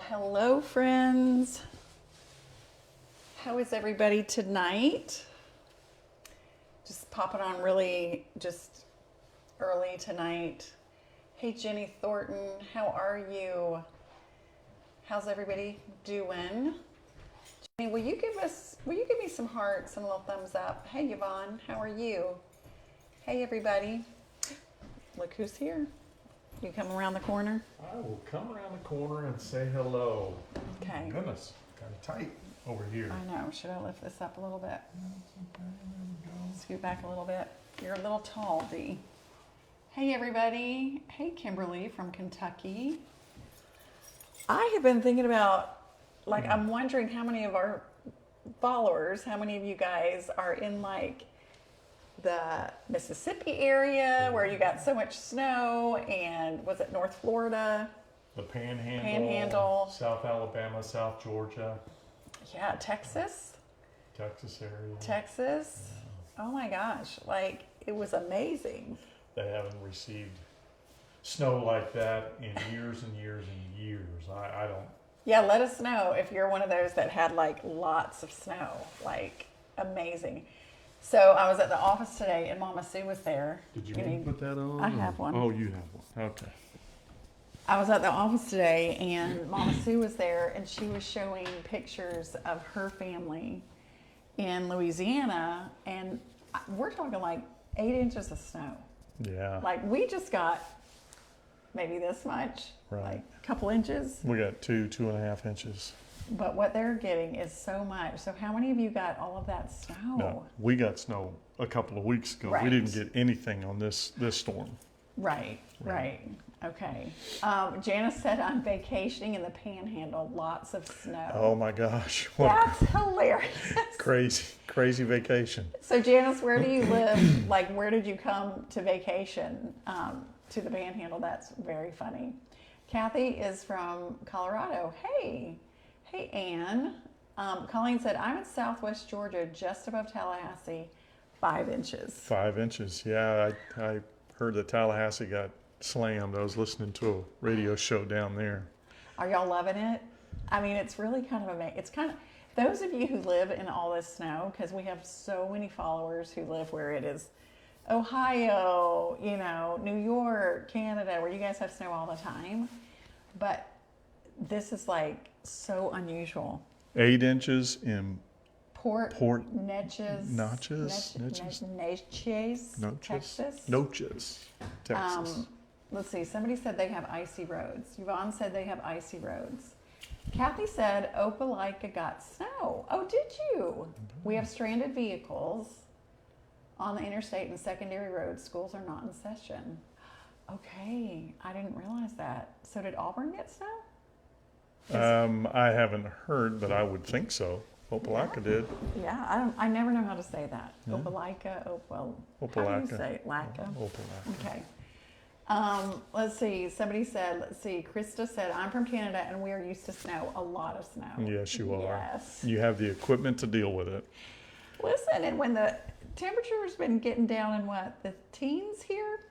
Hello friends. How is everybody tonight? Just popping on really just early tonight. Hey Jenny Thornton, how are you? How's everybody doing? Jenny, will you give me some hearts, some little thumbs up? Hey Yvonne, how are you? Hey everybody. Look who's here. You come around the corner? I will come around the corner and say hello. Okay. Goodness, kind of tight over here. I know. Should I lift this up a little bit? Scoot back a little bit. You're a little tall, Dee. Hey, everybody. Hey, Kimberly from Kentucky. I have been thinking about, I'm wondering how many of our followers, how many of you guys are in, the Mississippi area where you got so much snow, and was it North Florida? The Panhandle, South Alabama, South Georgia. Yeah, Texas area. Texas. Yeah. Oh my gosh, it was amazing. They haven't received snow like that in years and years and years. I don't. Yeah, let us know if you're one of those that had lots of snow, amazing. So I was at the office today and Mama Sue was there. Did you put that on? I have one. Oh, you have one. Okay. I was at the office today and Mama Sue was there and she was showing pictures of her family in Louisiana, and we're talking 8 inches of snow. Yeah. We just got maybe this much, right. A couple inches. We got 2.5 inches. But what they're getting is so much. So how many of you got all of that snow? No, we got snow a couple of weeks ago. Right. We didn't get anything on this storm. Right. Okay. Janice said I'm vacationing in the Panhandle. Lots of snow. Oh my gosh. That's hilarious. Crazy vacation. So Janice, where do you live? Where did you come to vacation to the Panhandle? That's very funny. Kathy is from Colorado. Hey, Ann. Colleen said, I'm in Southwest Georgia, just above Tallahassee, 5 inches. 5 inches, yeah. I heard that Tallahassee got slammed. I was listening to a radio show down there. Are y'all loving it? I mean, it's really kind of amazing. It's kind of, those of you who live in all this snow, because we have so many followers who live where it is Ohio, New York, Canada, where you guys have snow all the time. But this is so unusual. 8 inches in Port Neches, Texas. Let's see. Somebody said they have icy roads. Yvonne said they have icy roads. Kathy said Opelika got snow. Oh, did you? Mm-hmm. We have stranded vehicles on the interstate and secondary roads. Schools are not in session. Okay, I didn't realize that. So did Auburn get snow? I haven't heard, but I would think so. Opelika did. Yeah, I never know how to say that. Yeah. Opelika. How do you say it? Laka? Opelika. Okay. Let's see. Somebody said, Krista said, I'm from Canada and we are used to snow, a lot of snow. Yes, you are. Yes. You have the equipment to deal with it. Listen, and when the temperature's been getting down in the teens here,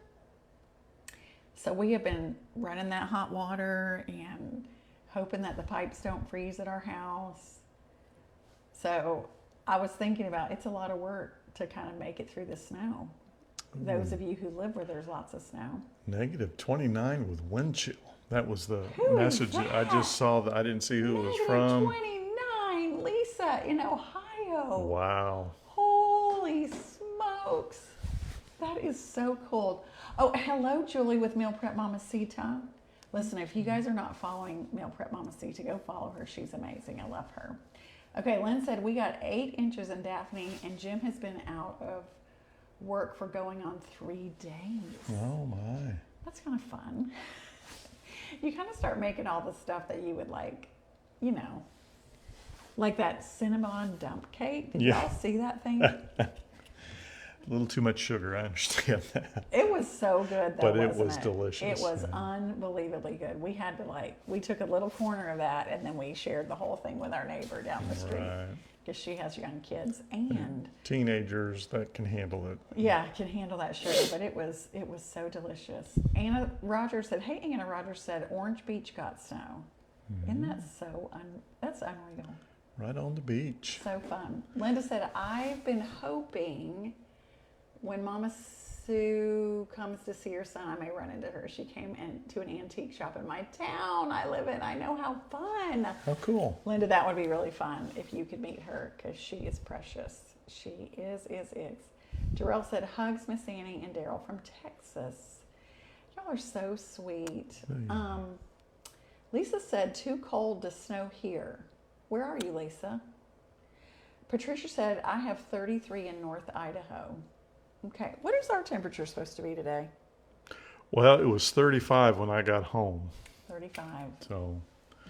so we have been running that hot water and hoping that the pipes don't freeze at our house. So I was thinking about, it's a lot of work to kind of make it through the snow. Ooh. Those of you who live where there's lots of snow. -29 with wind chill. That was the message. I just saw that. I didn't see who it was from. -29, Lisa in Ohio. Wow. Holy smokes. That is so cold. Oh, hello, Julie with Meal Prep Mamacita. Listen, if you guys are not following Meal Prep Mamacita, go follow her. She's amazing. I love her. Okay, Lynn said we got 8 inches in Daphne, and Jim has been out of work for going on 3 days. Oh, my. That's kind of fun. You kind of start making all the stuff that you would like that Cinnabon dump cake. Did y'all see that thing? A little too much sugar, I understand that. It was so good, though, but it was delicious. It was unbelievably good. We had to we took a little corner of that, and then we shared the whole thing with our neighbor down the street. Right. Because she has young kids and teenagers that can handle it. Yeah, can handle that sugar, but it was so delicious. Anna Rogers said, hey, Anna Rogers said Orange Beach got snow. Isn't that so, that's unreal. Right on the beach. So fun. Linda said, I've been hoping when Mama Sue comes to see her son, I may run into her. She came to an antique shop in my town I live in. I know, how fun. How cool. Linda, that would be really fun if you could meet her, because she is precious. She is. Jarrell said, hugs Miss Annie and Daryl from Texas. Y'all are so sweet. Oh, yeah. Lisa said, too cold to snow here. Where are you, Lisa? Patricia said, I have 33 in North Idaho. Okay, what is our temperature supposed to be today? Well, it was 35 when I got home. 35. So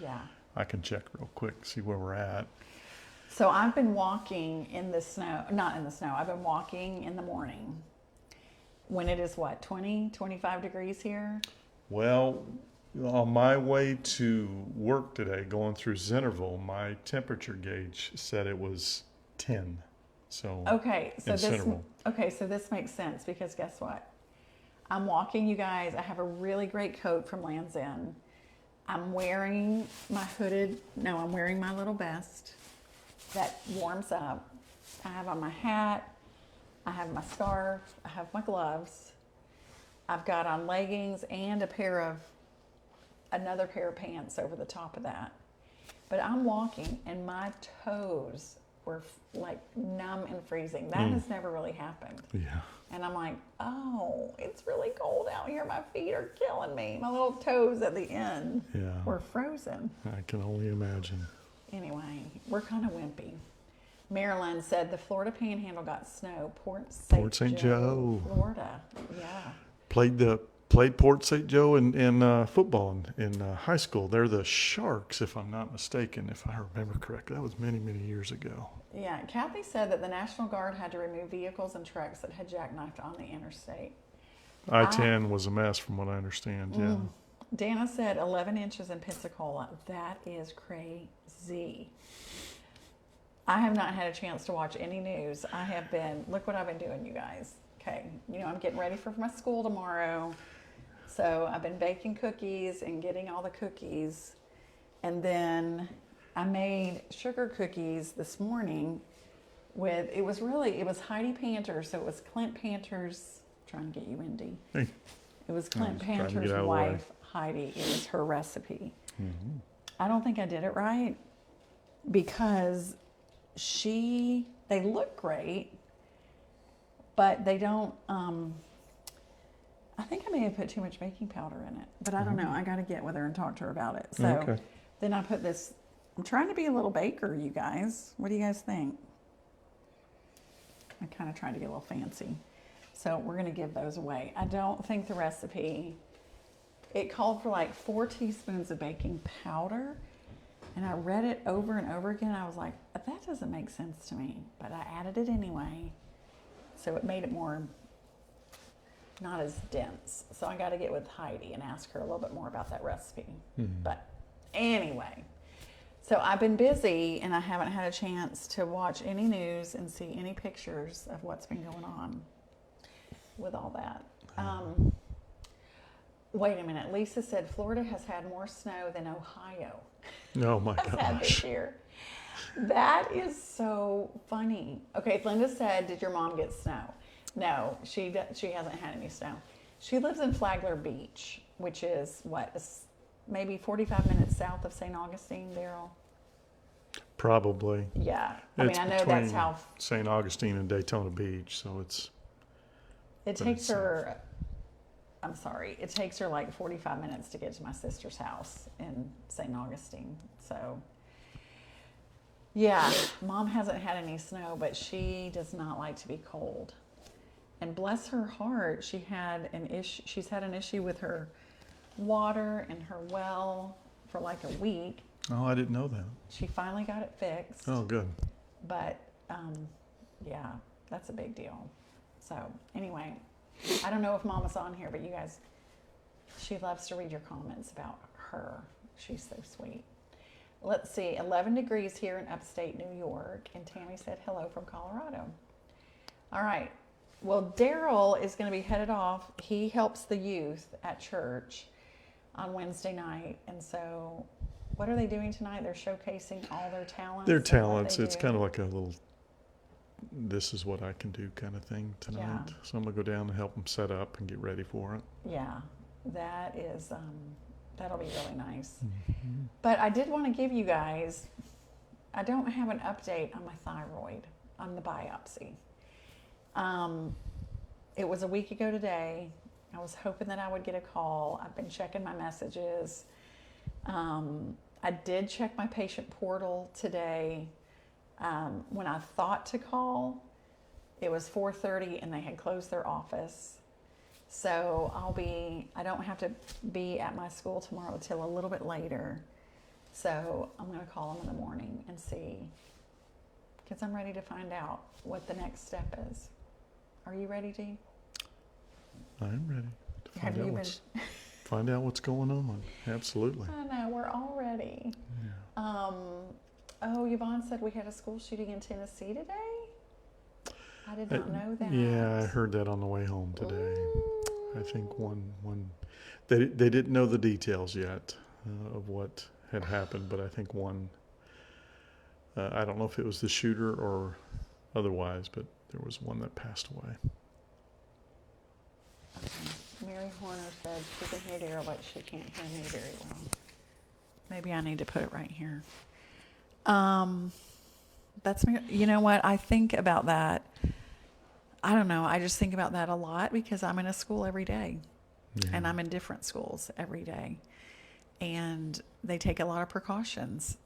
Yeah. I can check real quick, see where we're at. So I've been walking in the snow, not in the snow, I've been walking in the morning when it is what, 20, 25 degrees here? Well, on my way to work today, going through Centerville, my temperature gauge said it was 10. So Okay, so in Centerville. so this makes sense, because guess what? I'm walking, you guys. I have a really great coat from Land's End. I'm wearing my I'm wearing my little vest that warms up. I have on my hat, I have my scarf, I have my gloves. I've got on leggings and another pair of pants over the top of that. But I'm walking and my toes were like numb and freezing. That has never really happened. Yeah. And I'm like, oh, it's really cold out here. My feet are killing me. My little toes at the end were frozen. I can only imagine. Anyway, we're kind of wimpy. Marilyn said the Florida Panhandle got snow. Port St. Joe, Florida. Yeah. Played Port St. Joe in football in high school. They're the Sharks, if I'm not mistaken, if I remember correctly. That was many, many years ago. Yeah, Kathy said that the National Guard had to remove vehicles and trucks that had jackknifed on the interstate. I-10 was a mess from what I understand, yeah. Dana said 11 inches in Pensacola. That is crazy. I have not had a chance to watch any news. Look what I've been doing, you guys. Okay, I'm getting ready for my school tomorrow. So I've been baking cookies and getting all the cookies. And then I made sugar cookies this morning it was Heidi Panter. So it was Clint Panter's, trying to get you, Indy. Hey. It was Clint Panter's wife, Heidi. It was her recipe. Mm-hmm. I don't think I did it right, because they look great, but they don't, I think I may have put too much baking powder in it, but I don't know. I got to get with her and talk to her about it. So then I put this, I'm trying to be a little baker, you guys. What do you guys think? I kind of tried to get a little fancy. So we're going to give those away. I don't think the recipe, it called for like 4 teaspoons of baking powder. And I read it over and over again. I was like, that doesn't make sense to me. But I added it anyway. So it made it more, not as dense. So I got to get with Heidi and ask her a little bit more about that recipe. But anyway, so I've been busy and I haven't had a chance to watch any news and see any pictures of what's been going on with all that. Wait a minute. Lisa said Florida has had more snow than Ohio. Oh my has had this year. That is so funny. Okay, Linda said, did your mom get snow? No, she hasn't had any snow. She lives in Flagler Beach, which is maybe 45 minutes south of St. Augustine, Daryl? Probably. Yeah. I know that's how St. Augustine and Daytona Beach, so it takes her like 45 minutes to get to my sister's house in St. Augustine. So yeah, Mom hasn't had any snow, but she does not like to be cold. And bless her heart, she's had an issue with her water in her well for like a week. Oh, I didn't know that. She finally got it fixed. Oh, good. But yeah, that's a big deal. So anyway, I don't know if Mama's on here, but you guys, she loves to read your comments about her. She's so sweet. Let's see, 11 degrees here in upstate New York. And Tammy said hello from Colorado. All right. Well, Daryl is going to be headed off. He helps the youth at church on Wednesday night. And so what are they doing tonight? They're showcasing all their talents. Their and what talents. they It's do. kind of like a little, this is what I can do kind of thing tonight. Yeah. So I'm going to go down and help them set up and get ready for it. Yeah, that is, that'll be really nice. Mm-hmm. But I did want to give you guys, I don't have an update on my thyroid, on the biopsy. It was a week ago today. I was hoping that I would get a call. I've been checking my messages. I did check my patient portal today. When I thought to call, it was 4:30 and they had closed their office. So I don't have to be at my school tomorrow till a little bit later. So I'm going to call them in the morning and see, because I'm ready to find out what the next step is. Are you ready, Dee? I am ready to Have you been? find out what's going on. Absolutely. I know, we're all ready. Yeah. Oh, Yvonne said we had a school shooting in Tennessee today? I did not know that. Yeah, I heard that on the way home today. I think one they didn't know the details yet of what had happened, but I think one, I don't know if it was the shooter or otherwise, but there was one that passed away. Okay. Mary Horner said she can hear Daryl, but she can't hear me very well. Maybe I need to put it right here. That's me. You know what? I think about that. I don't know. I just think about that a lot because I'm in a school every day. Yeah. And I'm in different schools every day. And they take a lot of precautions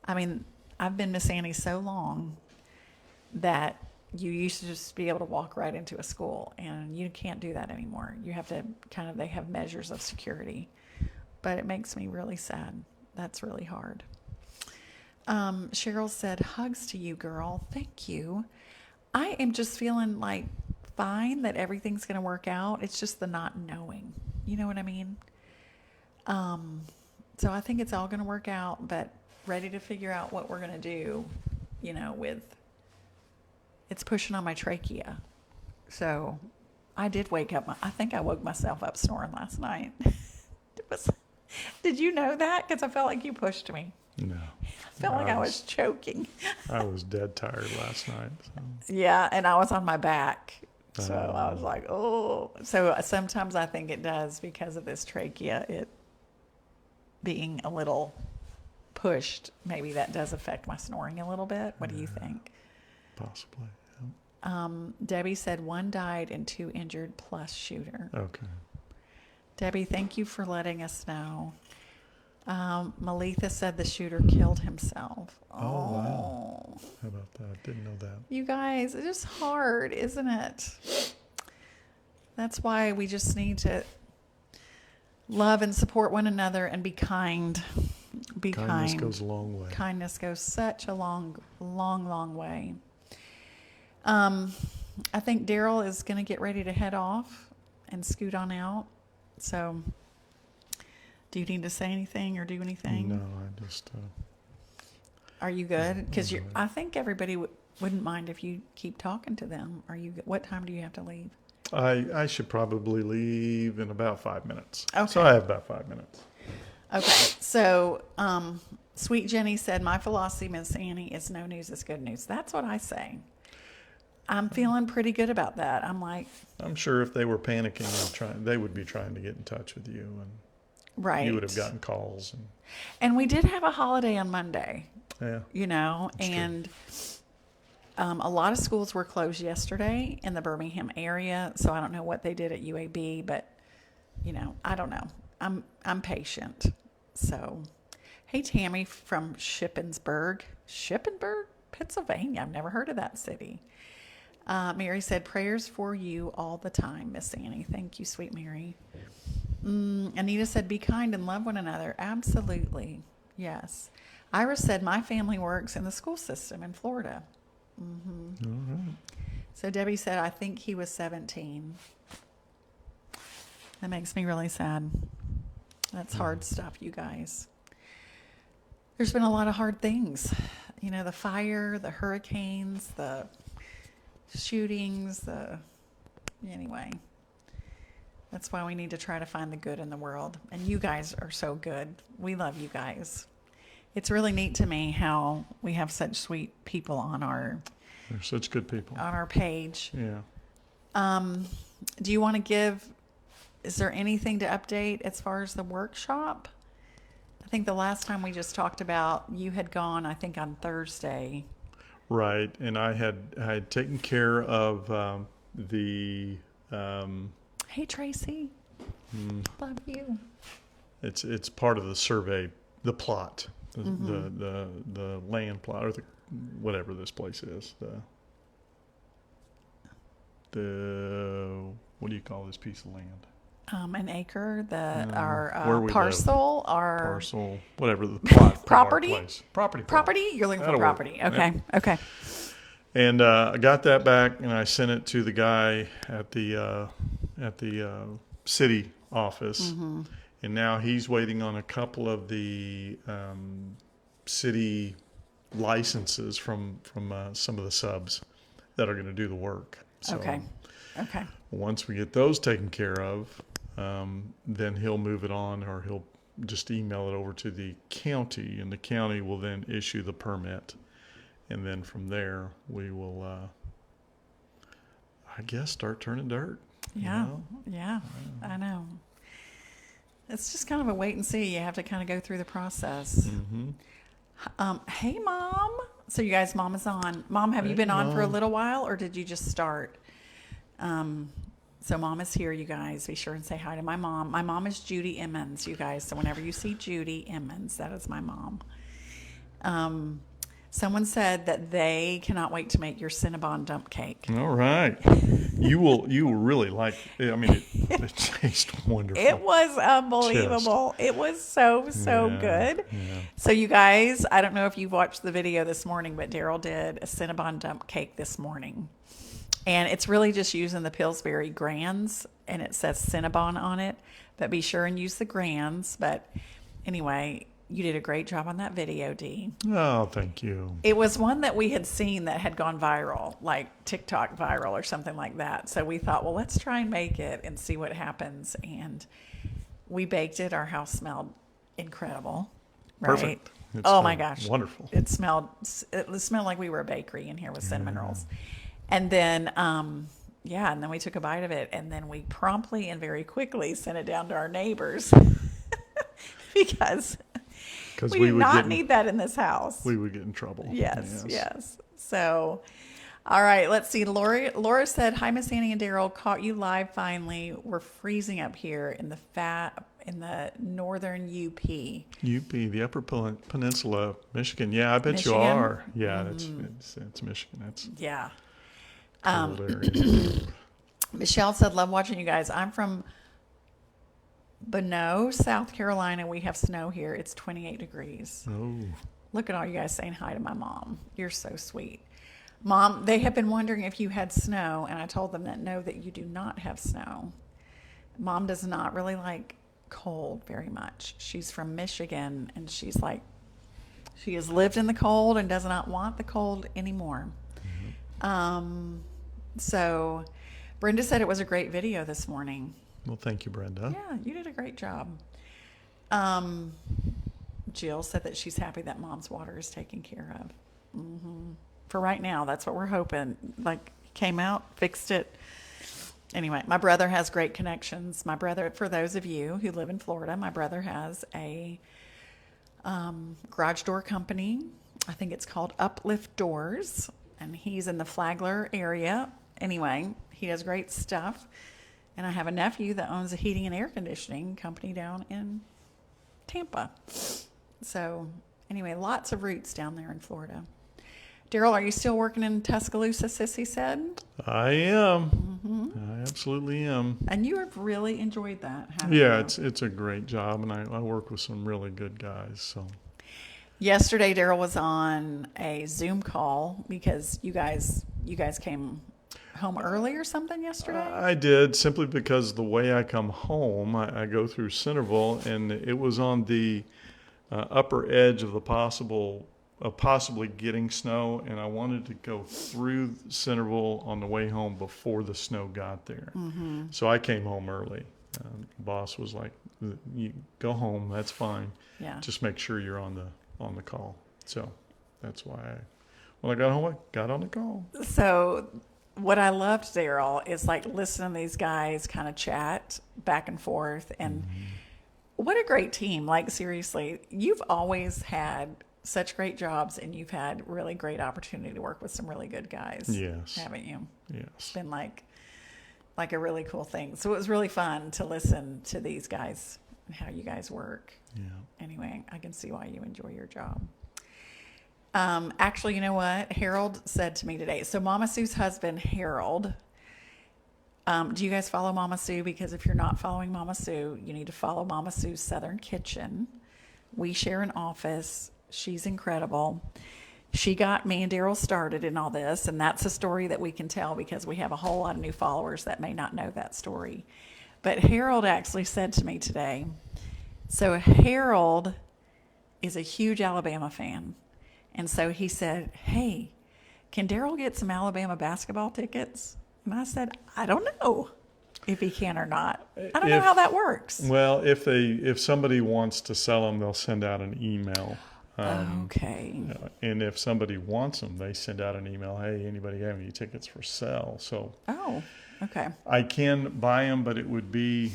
I've been Miss Annie so long that you used to just be able to walk right into a school, and you can't do that anymore. You have to they have measures of security. But it makes me really sad. That's really hard. Cheryl said, hugs to you, girl. Thank you. I am just feeling like fine that everything's going to work out. It's just the not knowing. You know what I mean? So I think it's all going to work out, but ready to figure out what we're going to do, it's pushing on my trachea. So I did wake up. I think I woke myself up snoring last night. Did you know that? Because I felt like you pushed me. No. I felt like I was choking. I was dead tired last night. So. Yeah, and I was on my back. So I was like, oh. So sometimes I think it does because of this trachea, it being a little pushed. Maybe that does affect my snoring a little bit. What do you think? Possibly. Debbie said 1 died and 2 injured plus shooter. Okay. Debbie, thank you for letting us know. Malitha said the shooter killed himself. Oh, wow. How about that? Didn't know that. You guys, it's just hard, isn't it? That's why we just need to love and support one another and be kind. Be kind. Kindness goes a long way. Kindness goes such a long, long, long way. I think Daryl is going to get ready to head off and scoot on out. So, do you need to say anything or do anything? No, I just... Are you good? Because I'm good. I think everybody wouldn't mind if you keep talking to them. Are you? What time do you have to leave? I should probably leave in about 5 minutes. Okay. So I have about 5 minutes. Okay. So, Sweet Jenny said, my philosophy, Miss Annie, is no news is good news. That's what I say. I'm feeling pretty good about that. I'm like... I'm sure if they were panicking, they would be trying to get in touch with you, and right. you would have gotten calls. And we did have a holiday on Monday. Yeah. That's and a lot of schools were closed yesterday in the Birmingham area, so I don't know what they did at UAB, but I don't know. I'm patient. So, hey Tammy from Shippensburg, Pennsylvania. I've never heard of that city. Mary said, prayers for you all the time, Miss Annie. Thank you, sweet Mary. Anita said, be kind and love one another. Absolutely. Yes. Iris said, my family works in the school system in Florida. Mm-hmm. All right. So Debbie said, I think he was 17. That makes me really sad. That's hard stuff, you guys. There's been a lot of hard things. The fire, the hurricanes, the shootings, anyway. That's why we need to try to find the good in the world. And you guys are so good. We love you guys. It's really neat to me how we have such sweet people on our They're such good people. page. Yeah. Do you want to give, is there anything to update as far as the workshop? I think the last time we just talked about, you had gone, I think, on Thursday. Right. And I had taken care of the Hey, Tracy. Love you. it's part of the survey, the plot, the land plot, or whatever this place is. The what do you call this piece of land? An acre, where our we parcel, live. our Parcel, whatever the plot of our property? place. Property. Property? You're looking for That'll work. property. Okay. Yep. Okay. And I got that back, and I sent it to the guy at the city office, and now he's waiting on a couple of the city licenses from some of the subs that are going to do the work. So Okay. Okay. once we get those taken care of, then he'll move it on, or he'll just email it over to the county, and the county will then issue the permit. And then from there, we will, I guess, start turning dirt. Yeah. You know? Yeah. I know. It's just kind of a wait and see. You have to kind of go through the process. Hey, Mom. So you guys, Mom is on. Mom, have you been on for a little while, or did you just start? So Mom is here, you guys. Be sure and say hi to my mom. My mom is Judy Emmons, you guys. So whenever you see Judy Emmons, that is my mom. Someone said that they cannot wait to make your Cinnabon dump cake. All right. You will really like it. I mean, it tastes wonderful. It was unbelievable. It was so good. Yeah. So you guys, I don't know if you've watched the video this morning, but Daryl did a Cinnabon dump cake this morning. And it's really just using the Pillsbury Grands, and it says Cinnabon on it. But be sure and use the Grands. But anyway, you did a great job on that video, Dee. Oh, thank you. It was one that we had seen that had gone viral, like TikTok viral or something like that. So we thought, well, let's try and make it and see what happens. And we baked it. Our house smelled incredible. Right? Perfect. Oh my gosh. Wonderful. It smelled like we were a bakery in here with cinnamon rolls. And then, and then we took a bite of it, and then we promptly and very quickly sent it down to our neighbors because we do not need that in this house. We would get in trouble. Yes. So, all right, let's see. Laura said, "Hi, Miss Annie and Daryl. Caught you live finally. We're freezing up here in the northern UP. UP, the Upper Peninsula, Michigan. Yeah, I bet Michigan? you are. Yeah, it's Michigan. That's Yeah." cold area. Michelle said, "Love watching you guys. I'm from Bonneau, South Carolina. We have snow here. It's 28 degrees. Oh, Look at all you guys saying hi to my mom. You're so sweet. Mom, they have been wondering if you had snow, and I told them that no, that you do not have snow. Mom does not really like cold very much. She's from Michigan, and she has lived in the cold and does not want the cold anymore. So Brenda said it was a great video this morning. well, thank you, Brenda. Yeah, you did a great job. Jill said that she's happy that Mom's water is taken care of. For right now, that's what we're hoping. Like, came out, fixed it. Anyway, my brother has great connections. My brother, for those of you who live in Florida, my brother has a garage door company. I think it's called Uplift Doors, and he's in the Flagler area. Anyway, he does great stuff. And I have a nephew that owns a heating and air conditioning company down in Tampa. So anyway, lots of roots down there in Florida. Daryl, are you still working in Tuscaloosa, Sissy said? I am. I absolutely am. And you have really enjoyed that, haven't you? Yeah, it's a great job, and I work with some really good guys. So Yesterday, Daryl was on a Zoom call because you guys came home early or something yesterday? I did, simply because the way I come home, I go through Centerville, and it was on the upper edge of the possibly getting snow, and I wanted to go through Centerville on the way home before the snow got there. So I came home early, Boss was like, "You go home. That's fine. Yeah. Just make sure you're on the call." So that's why when I got home, I got on the call. So what I loved, Daryl, is like listening to these guys kind of chat back and forth. And what a great team. Like, seriously, you've always had such great jobs, and you've had really great opportunity to work with some really good guys. Yes. Haven't you? Yes. It's been like a really cool thing. So it was really fun to listen to these guys and how you guys work. Yeah. Anyway, I can see why you enjoy your job. Actually, you know what? Harold said to me today. So Mama Sue's husband, Harold, do you guys follow Mama Sue? Because if you're not following Mama Sue, you need to follow Mama Sue's Southern Kitchen. We share an office. She's incredible. She got me and Daryl started in all this, and that's a story that we can tell because we have a whole lot of new followers that may not know that story. But Harold actually said to me today, so Harold is a huge Alabama fan. And so he said, hey, can Daryl get some Alabama basketball tickets? And I said, I don't know if he can or not. I don't know how that works. Well, if somebody wants to sell them, they'll send out an email. Okay. And if somebody wants them, they send out an email. Hey, anybody have any tickets for sale? So. Oh, okay. I can buy them, but it would be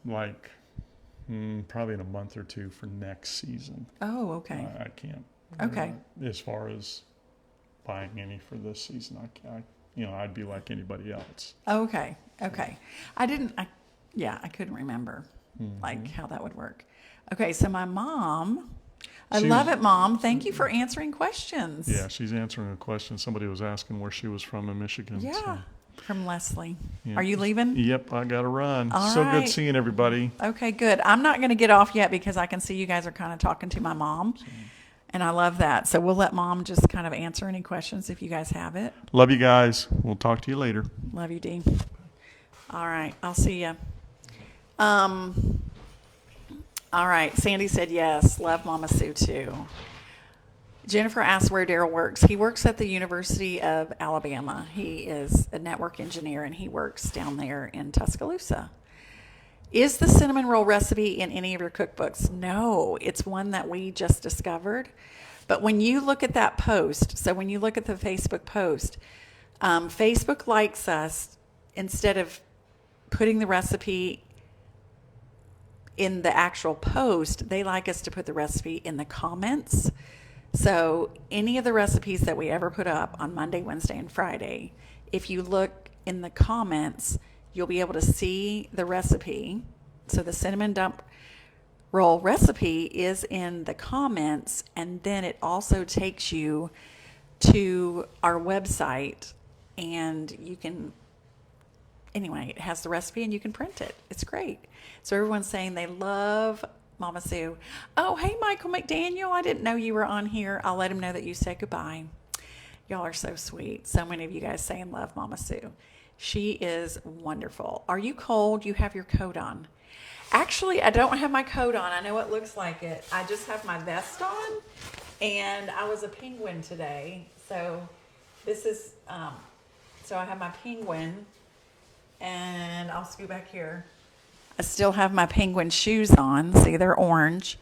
like probably in a month or two for next season. Oh, okay. I can't. Okay. As far as buying any for this season, I'd be like anybody else. Okay. Okay. I couldn't remember like how that would work. Okay. So my mom, I love it, Mom. Thank you for answering questions. Yeah, she's answering a question. Somebody was asking where she was from in Michigan. Yeah. So. From Leslie. Yeah. Are you leaving? Yep, I got to run. All so right. good seeing everybody. Okay, good. I'm not going to get off yet because I can see you guys are kind of talking to my mom. And I love that. So we'll let Mom just kind of answer any questions if you guys have it. Love you guys. We'll talk to you later. Love you, Dee. All right. I'll see you. All right. Sandy said yes. Love Mama Sue too. Jennifer asked where Daryl works. He works at the University of Alabama. He is a network engineer, and he works down there in Tuscaloosa. Is the cinnamon roll recipe in any of your cookbooks? No, it's one that we just discovered. But when you look at that post, so when you look at the Facebook post, Facebook likes us, instead of putting the recipe in the actual post, they like us to put the recipe in the comments. So any of the recipes that we ever put up on Monday, Wednesday, and Friday, if you look in the comments, you'll be able to see the recipe. So the cinnamon dump roll recipe is in the comments, and then it also takes you to our website, and you can, anyway, it has the recipe and you can print it. It's great. So everyone's saying they love Mama Sue. Oh, hey, Michael McDaniel. I didn't know you were on here. I'll let him know that you said goodbye. Y'all are so sweet. So many of you guys saying love Mama Sue. She is wonderful. Are you cold? You have your coat on. Actually, I don't have my coat on. I know it looks like it. I just have my vest on, and I was a penguin today. So this is, so I have my penguin, and I'll scoot back here. I still have my penguin shoes on. See, they're orange.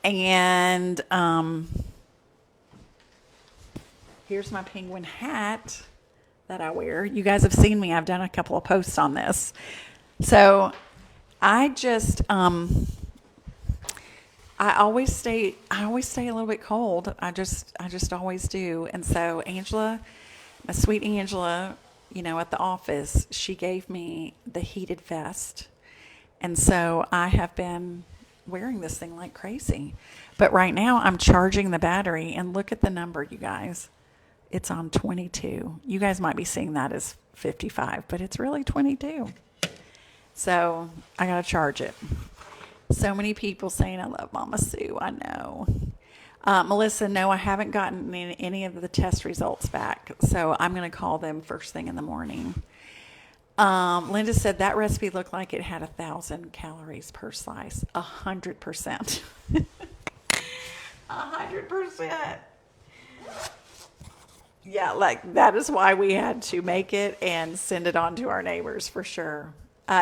And here's my penguin hat that I wear. You guys have seen me. I've done a couple of posts on this. So I just, I always stay a little bit cold. I just always do. And so Angela, my sweet Angela, at the office, she gave me the heated vest. And so I have been wearing this thing like crazy. But right now I'm charging the battery, and look at the number, you guys. It's on 22. You guys might be seeing that as 55, but it's really 22. So I got to charge it. So many people saying I love Mama Sue. I know. Melissa, no, I haven't gotten any of the test results back. So I'm going to call them first thing in the morning. Linda said that recipe looked like it had 1,000 calories per slice. 100%. 100%. Yeah, like that is why we had to make it and send it on to our neighbors for sure.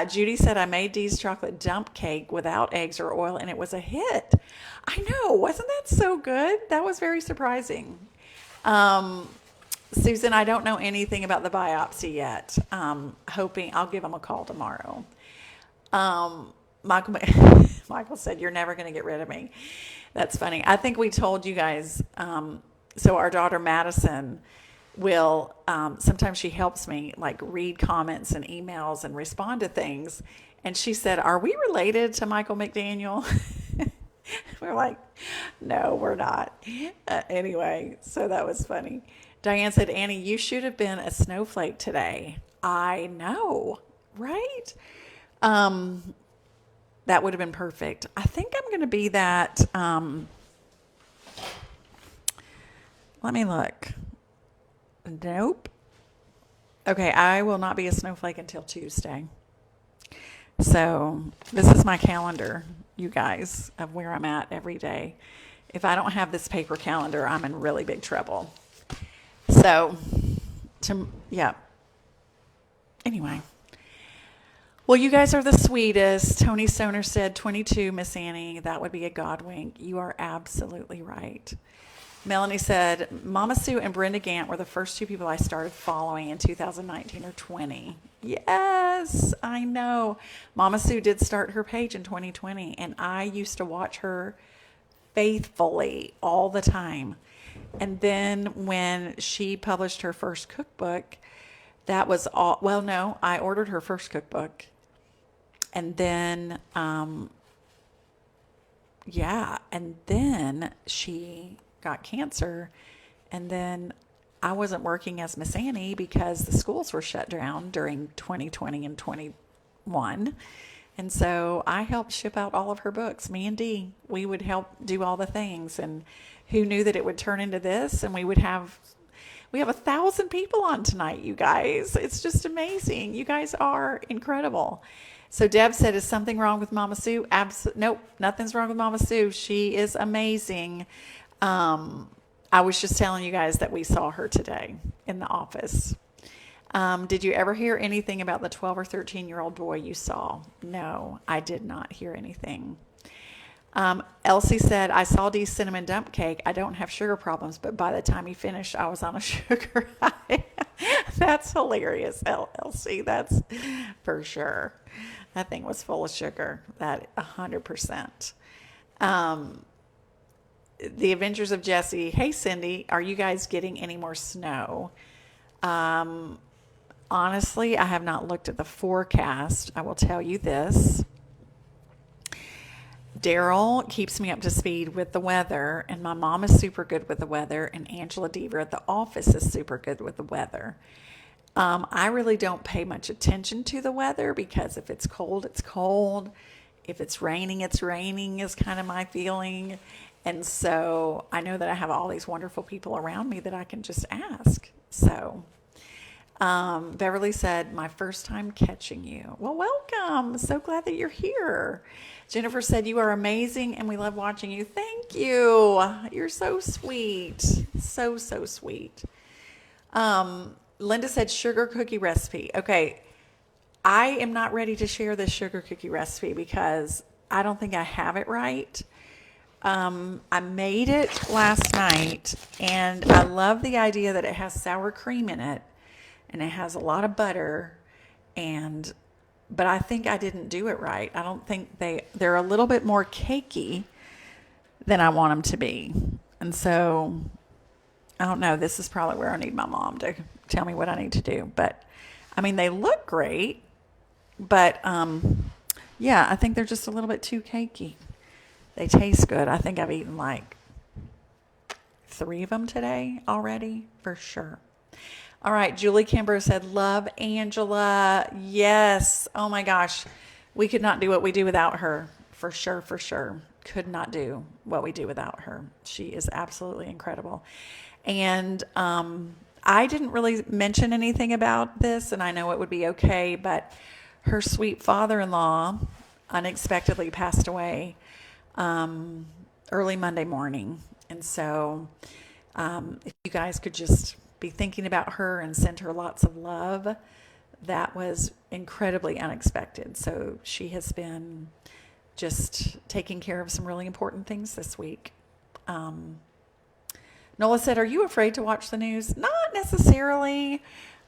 Judy said, I made Dee's chocolate dump cake without eggs or oil, and it was a hit. I know. Wasn't that so good? That was very surprising. Susan, I don't know anything about the biopsy yet. Hoping I'll give them a call tomorrow. Michael, Michael said, you're never going to get rid of me. That's funny. I think we told you guys. So our daughter Madison will, sometimes she helps me like read comments and emails and respond to things. And she said, are we related to Michael McDaniel? We're like, no, we're not. Anyway, so that was funny. Diane said, Annie, you should have been a snowflake today. I know, right? That would have been perfect. I think I'm going to be that. Let me look. Nope. Okay, I will not be a snowflake until Tuesday. So this is my calendar, you guys, of where I'm at every day. If I don't have this paper calendar, I'm in really big trouble. So, yeah. Anyway. Well, you guys are the sweetest. Tony Stoner said 22, Miss Annie. That would be a God wink. You are absolutely right. Melanie said, Mama Sue and Brenda Gant were the first two people I started following in 2019 or 20. Yes, I know. Mama Sue did start her page in 2020, and I used to watch her faithfully all the time. And then when she published her first cookbook, that was all, well, no, I ordered her first cookbook. And then, and then she got cancer. And then I wasn't working as Miss Annie because the schools were shut down during 2020 and 21. And so I helped ship out all of her books. Me and Dee, we would help do all the things. And who knew that it would turn into this? And we have 1,000 people on tonight, you guys. It's just amazing. You guys are incredible. So Deb said, is something wrong with Mama Sue? Nope, nothing's wrong with Mama Sue. She is amazing. I was just telling you guys that we saw her today in the office. Did you ever hear anything about the 12 or 13-year-old boy you saw? No, I did not hear anything. Elsie said, I saw Dee's cinnamon dump cake. I don't have sugar problems, but by the time he finished, I was on a sugar high. That's hilarious, Elsie. That's for sure. That thing was full of sugar. That 100%. The Adventures of Jessie. Hey, Cindy, are you guys getting any more snow? Honestly, I have not looked at the forecast. I will tell you this. Daryl keeps me up to speed with the weather, and my mom is super good with the weather, and Angela Deaver at the office is super good with the weather. I really don't pay much attention to the weather because if it's cold, it's cold. If it's raining is kind of my feeling. And so I know that I have all these wonderful people around me that I can just ask. So Beverly said, my first time catching you. Well, welcome. So glad that you're here. Jennifer said, you are amazing and we love watching you. Thank you. You're so sweet. So sweet. Linda said, sugar cookie recipe. Okay. I am not ready to share this sugar cookie recipe because I don't think I have it right. I made it last night and I love the idea that it has sour cream in it and it has a lot of butter but I think I didn't do it right. I don't think they're a little bit more cakey than I want them to be. And so I don't know. This is probably where I need my mom to tell me what I need to do. But I mean, they look great, but yeah, I think they're just a little bit too cakey. They taste good. I think I've eaten like 3 of them today already, for sure. All right, Julie Kimbrough said, love Angela. Yes. Oh my gosh. We could not do what we do without her. For sure. Could not do what we do without her. She is absolutely incredible. And I didn't really mention anything about this, and I know it would be okay, but her sweet father-in-law unexpectedly passed away early Monday morning. And so if you guys could just be thinking about her and send her lots of love, that was incredibly unexpected. So she has been just taking care of some really important things this week. Nola said, "Are you afraid to watch the news?" Not necessarily.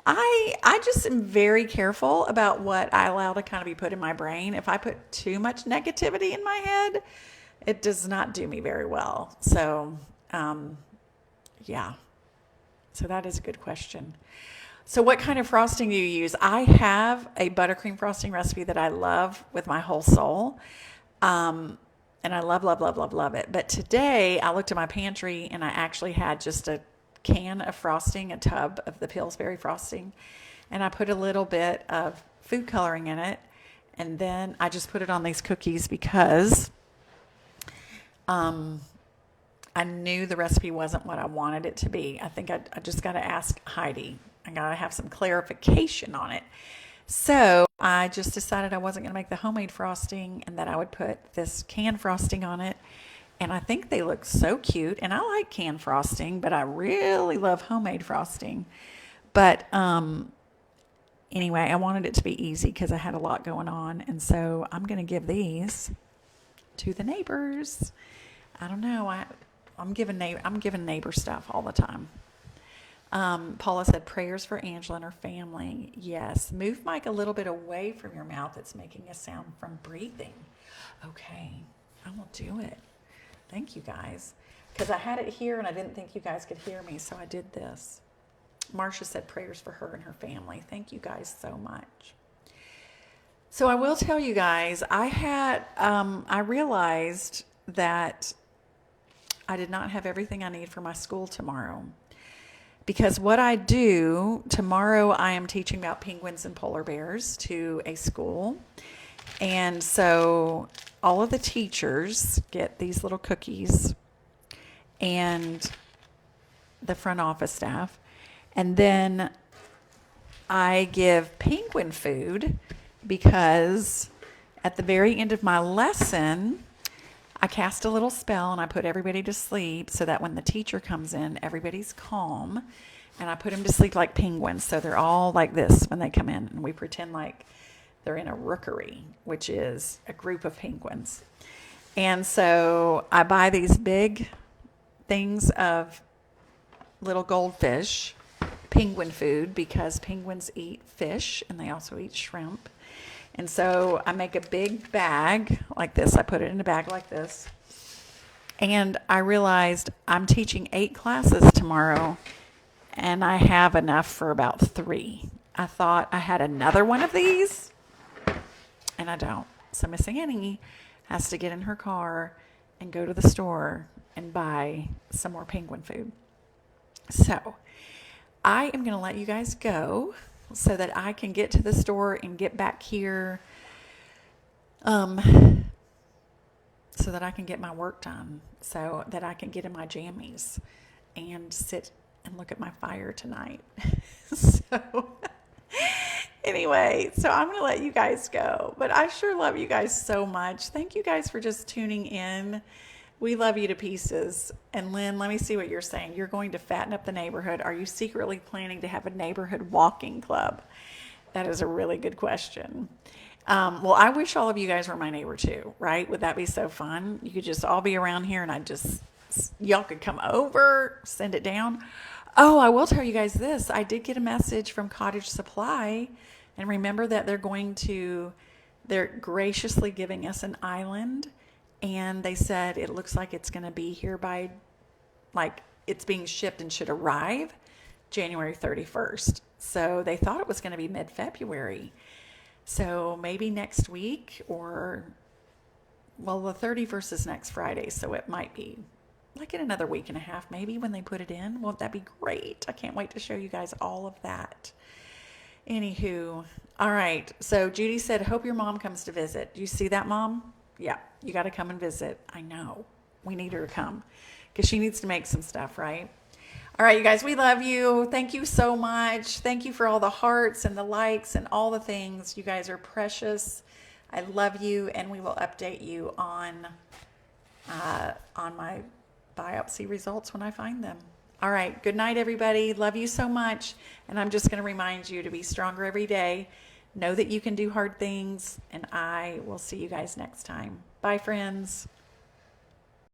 I just am very careful about what I allow to kind of be put in my brain. If I put too much negativity in my head, it does not do me very well. So, yeah. So that is a good question. So what kind of frosting do you use? I have a buttercream frosting recipe that I love with my whole soul. And I love, love, love, love, love it. But today I looked at my pantry and I actually had just a can of frosting, a tub of the Pillsbury frosting. And I put a little bit of food coloring in it. And then I just put it on these cookies because I knew the recipe wasn't what I wanted it to be. I think I just got to ask Heidi. I got to have some clarification on it. So I just decided I wasn't going to make the homemade frosting and that I would put this canned frosting on it. And I think they look so cute. And I like canned frosting, but I really love homemade frosting. But anyway, I wanted it to be easy because I had a lot going on. And so I'm going to give these to the neighbors. I don't know. I'm giving neighbor stuff all the time. Paula said, prayers for Angela and her family. Yes. Move Mike a little bit away from your mouth. It's making a sound from breathing. Okay. I will do it. Thank you guys. Because I had it here and I didn't think you guys could hear me. So I did this. Marcia said prayers for her and her family. Thank you guys so much. So I will tell you guys, I realized that I did not have everything I need for my school tomorrow. Because what I do, tomorrow I am teaching about penguins and polar bears to a school. And so all of the teachers get these little cookies and the front office staff. And then I give penguin food because at the very end of my lesson, I cast a little spell and I put everybody to sleep so that when the teacher comes in, everybody's calm. And I put them to sleep like penguins. So they're all like this when they come in. And we pretend like they're in a rookery, which is a group of penguins. And so I buy these big things of little goldfish, penguin food, because penguins eat fish and they also eat shrimp. And so I make a big bag like this. I put it in a bag like this. And I realized I'm teaching 8 classes tomorrow, and I have enough for about 3. I thought I had another one of these, and I don't. So Miss Annie has to get in her car and go to the store and buy some more penguin food. So I am going to let you guys go so that I can get to the store and get back here so that I can get my work done, so that I can get in my jammies and sit and look at my fire tonight. So anyway, so I'm going to let you guys go, but I sure love you guys so much. Thank you guys for just tuning in. We love you to pieces. And Lynn, let me see what you're saying. You're going to fatten up the neighborhood. Are you secretly planning to have a neighborhood walking club? That is a really good question. Well, I wish all of you guys were my neighbor too, right? Would that be so fun? You could just all be around here and y'all could come over, send it down. Oh, I will tell you guys this. I did get a message from Cottage Supply, and remember that they're graciously giving us an island. And they said it looks like it's going to be here by, like, it's being shipped and should arrive January 31st. So they thought it was going to be mid-February. So maybe next week the 31st is next Friday. So it might be like in another week and a half, maybe, when they put it in. Won't that be great? I can't wait to show you guys all of that. Anywho, all right. So Judy said, hope your mom comes to visit. Do you see that, Mom? Yeah, you got to come and visit. I know. We need her to come because she needs to make some stuff, right? All right, you guys, we love you. Thank you so much. Thank you for all the hearts and the likes and all the things. You guys are precious. I love you, and we will update you on my biopsy results when I find them. All right. Good night, everybody. Love you so much. And I'm just going to remind you to be stronger every day. Know that you can do hard things. And I will see you guys next time. Bye, friends.